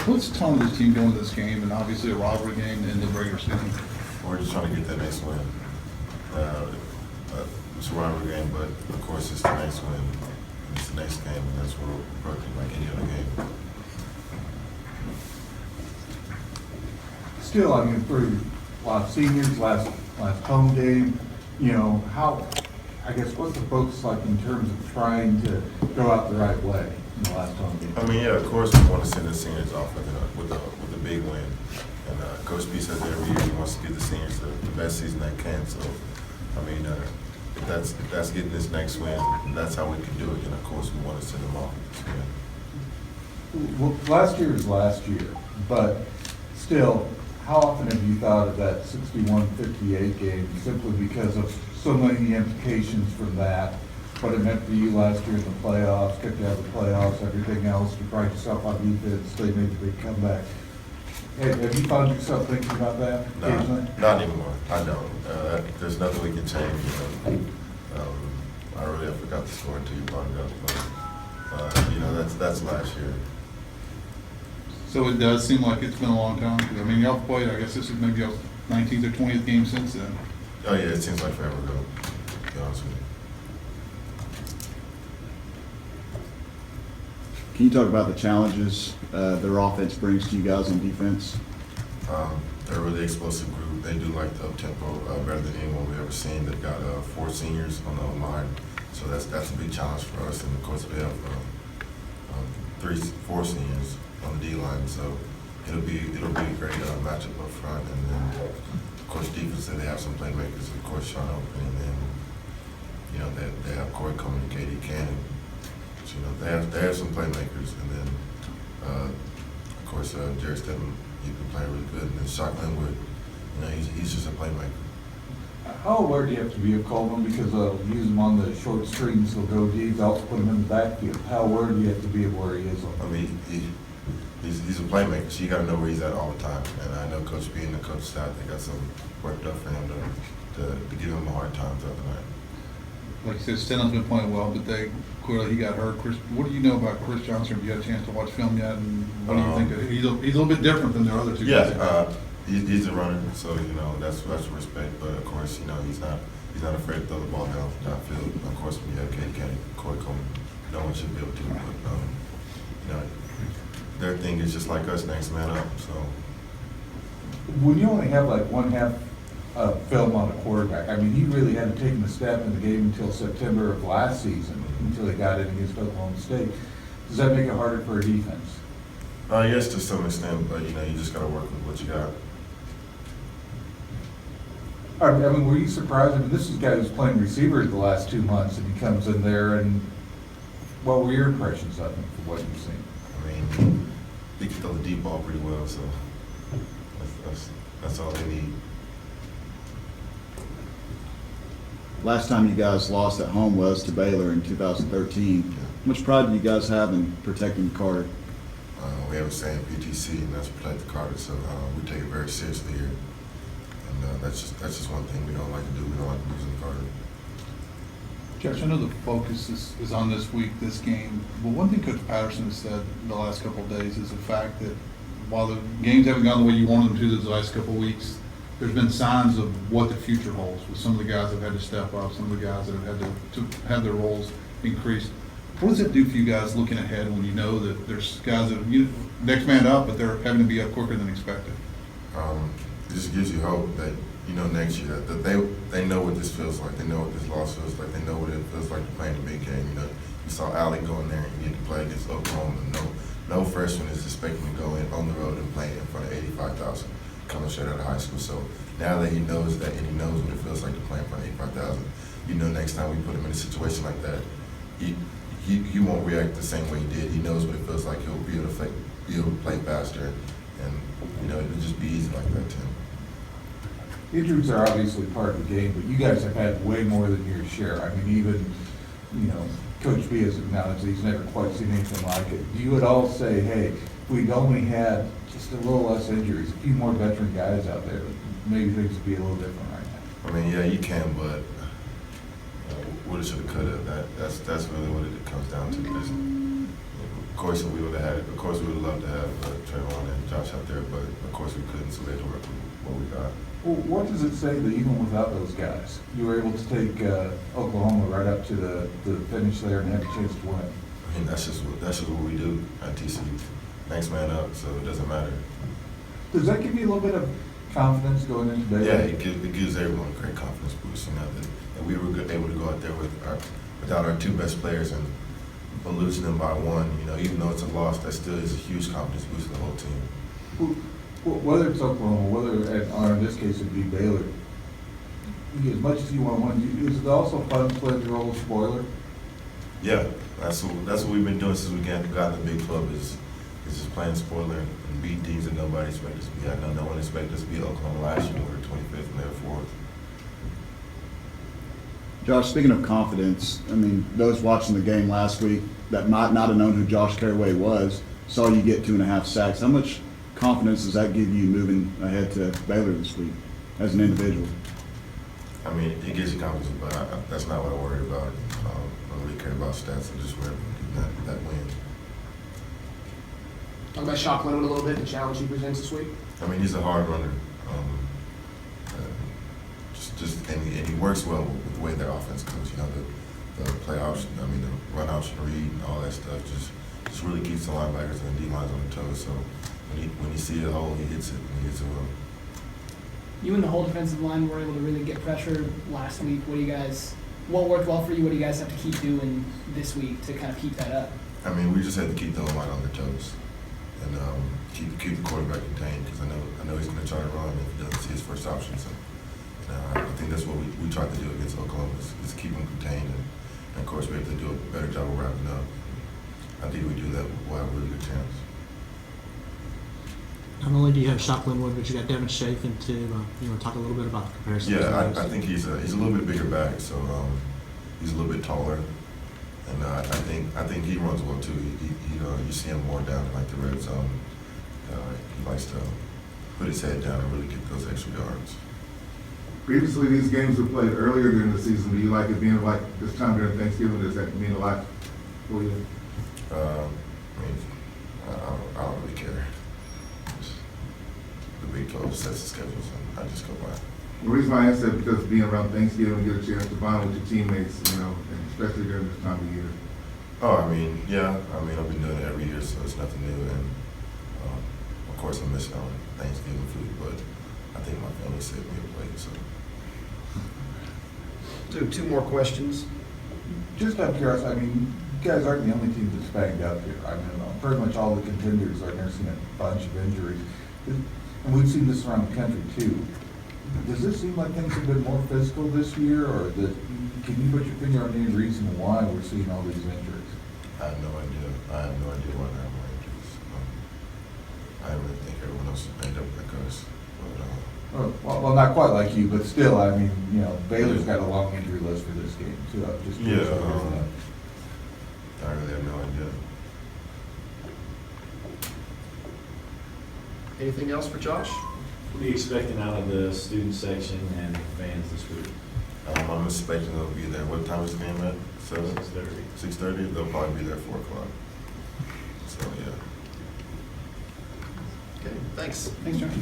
What's the tone of this team going to this game, and obviously a rivalry game in the regular season? We're just trying to get that next win. It's a rivalry game, but of course it's the next win. It's the next game, and that's what we're approaching like any other game. Still, I mean, for a lot of seniors, last home game, you know, I guess, what's the focus like in terms of trying to go out the right way in the last home game? I mean, yeah, of course we want to send the seniors off with a big win. And Coach B says every year he wants to give the seniors the best season they can. So, I mean, if that's getting this next win, that's how we can do it. And of course we want to send them off. Yeah. Well, last year is last year, but still, how often have you thought of that 61-58 game simply because of so many implications from that? What it meant for you last year in the playoffs, kept you out of the playoffs, everything else, you pride yourself on defense, they made the big comeback. Hey, have you found yourself thinking about that occasionally? Not anymore. I don't. There's nothing we can change. I really forgot the score until you brought it up. But, that's last year. So it does seem like it's been a long time. 'Cause, I mean, y'all played, I guess this is maybe your 19th or 20th game since then. Oh yeah, it seems like forever ago. To be honest with you. Can you talk about the challenges their offense brings to you guys on defense? They're a really explosive group. They do like the up-tempo better than anyone we've ever seen. They've got 4 seniors on the line, so that's a big challenge for us. And of course, we have 4 seniors on the D-line, so it'll be a great matchup up front. And then, of course, defense, they have some playmakers. Of course, Sean Open, and then they have Corey Coleman and Katie Cannon. So, they have some playmakers, and then of course Jerry Stedman, he's been playing really good, and then Shock Linwood, he's just a playmaker. How aware do you have to be of Coleman, because they'll use him on the short screens, they'll go deep, they'll also put him in the backfield. How aware do you have to be of where he is? I mean, he's a playmaker, so you got to know where he's at all the time. And I know Coach B and the coach staff, they got some worked up for him to give him a hard time the other night. Like you said, Stenham's been playing well, but clearly he got hurt. Chris, what do you know about Chris Johnson? Have you had a chance to watch film yet? And what do you think of it? He's a little bit different than the other two guys. Yeah, he's a runner, so that's respect. But of course, he's not afraid to throw the ball downfield. Of course, when you have Katie Cannon, Corey Coleman, no one should be able to. But their thing is just like us, next man up. So When you only have like one half film on a quarterback, I mean, he really hadn't taken a step in the game until September of last season, until he got in against Oklahoma State. Does that make it harder for a defense? yes, to some extent, but you just got to work with what you got. I mean, were you surprised? I mean, this is a guy who's playing receiver the last 2 months, and he comes in there, and what were your impressions of him for what you've seen? I mean, he can throw the deep ball pretty well, so that's all they need. Last time you guys lost at home was to Baylor in 2013. How much pride do you guys have in protecting Carter? We have a saying PTC, and that's protect the Carter. So we take it very seriously here, and that's just one thing we don't like to do. We don't like losing Carter. Josh, I know the focus is on this week, this game, but one thing Coach Patterson has said the last couple of days is the fact that while the games haven't gone the way you wanted them to the last couple of weeks, there's been signs of what the future holds with some of the guys that have had to step up, some of the guys that have had to have their roles increased. What does it do for you guys looking ahead when you know that there's guys that next man up, but they're having to be up quicker than expected? It just gives you hope that next year that they know what this feels like. They know what this loss feels like. They know what it feels like to play in the big game. You saw Allie go in there and get to play against Oklahoma. No freshman is expecting to go in on the road and play in front of 85,000 coming straight out of high school. So now that he knows that, and he knows what it feels like to play in front of 85,000, next time we put him in a situation like that, he won't react the same way he did. He knows what it feels like. He'll be able to play faster, and it'll just be easy like that to him. Injuries are obviously part of the game, but you guys have had way more than your share. I mean, even, Coach B has acknowledged he's never quite seen anything like it. Do you at all say, hey, if we'd only had just a little less injuries, a few more veteran guys out there, maybe things would be a little different right now? I mean, yeah, you can, but woulda, shoulda, coulda. That's really what it comes down to. course, we would have loved to have Trayvon and Josh out there, but of course we couldn't, so we had to work with what we got. Well, what does it say that even without those guys, you were able to take Oklahoma right up to the finish there and have a chance to win? I mean, that's just what we do at TCU. Next man up, so it doesn't matter. Does that give you a little bit of confidence going into Baylor? Yeah, it gives everyone a great confidence boost. You know, that we were able to go out there without our two best players and but losing them by one. You know, even though it's a loss, that still is a huge confidence boost to the whole team. Whether it's Oklahoma, or in this case it'd be Baylor, as much as you want to win, is it also fun to play the role of spoiler? Yeah, that's what we've been doing since we got in the big club is just playing spoiler and beat teams that nobody expected us to be. I know no one expected us to beat Oklahoma last year. We were 25th and they were 4th. Josh, speaking of confidence, I mean, those watching the game last week that might not have known who Josh Carraway was, saw you get 2.5 sacks. How much confidence does that give you moving ahead to Baylor this week as an individual? I mean, it gives you confidence, but that's not what I worry about. I don't really care about stats. I just worry about that win. Talk about Shock Linwood a little bit, the challenge he presents this week. I mean, he's a hard runner. And he works well with the way their offense goes. You know, the play option, I mean, the run option read and all that stuff just really keeps the linebackers and the D-lines on their toes. So when you see a hole, he hits it and he hits it well. You and the whole defensive line were able to really get pressure last week. What worked well for you? What do you guys have to keep doing this week to kind of keep that up? I mean, we just had to keep the line on their toes and keep the quarterback contained because I know he's going to try to run if he doesn't see his first option. So I think that's what we tried to do against Oklahoma is keep them contained and of course we have to do a better job of wrapping up. I think we do that, we'll have a really good chance. Not only do you have Shock Linwood, but you got Devin Chafin too. Talk a little bit about the comparison. Yeah, I think he's a little bit bigger back, so he's a little bit taller, and I think he runs well too. You see him more down in like the red zone. He likes to put his head down and really get those extra yards. Previously, these games were played earlier during the season. Do you like it being like this time during Thanksgiving? Does that mean a lot for you? I mean, I don't really care. The Big 12 sets the schedules, and I just go by. The reason why I ask that is because being around Thanksgiving, you get a chance to bond with your teammates, and especially during this time of year. Oh, I mean, yeah. I mean, I've been doing it every year, so it's nothing new. And of course, I'm missing on Thanksgiving food, but I think my family set me a plate. So. Two more questions. Just out of curiosity, I mean, you guys aren't the only team that's banged up here. I mean, pretty much all the contenders are nursing a bunch of injuries. And we've seen this around the country too. Does this seem like things have been more physical this year, or can you put your finger on any reason why we're seeing all these injuries? I have no idea. I have no idea why there are more injuries. I really think everyone else is banged up like us. But, well, not quite like you, but still, I mean, Baylor's got a long injury list for this game too. I'm just curious what it is. I really have no idea. Anything else for Josh? What are you expecting out of the student section and fans this week? I'm expecting they'll be there. What time is the game at? 7? 6:30. 6:30? They'll probably be there at 4 o'clock. So, yeah. Okay, thanks. Thanks, Josh.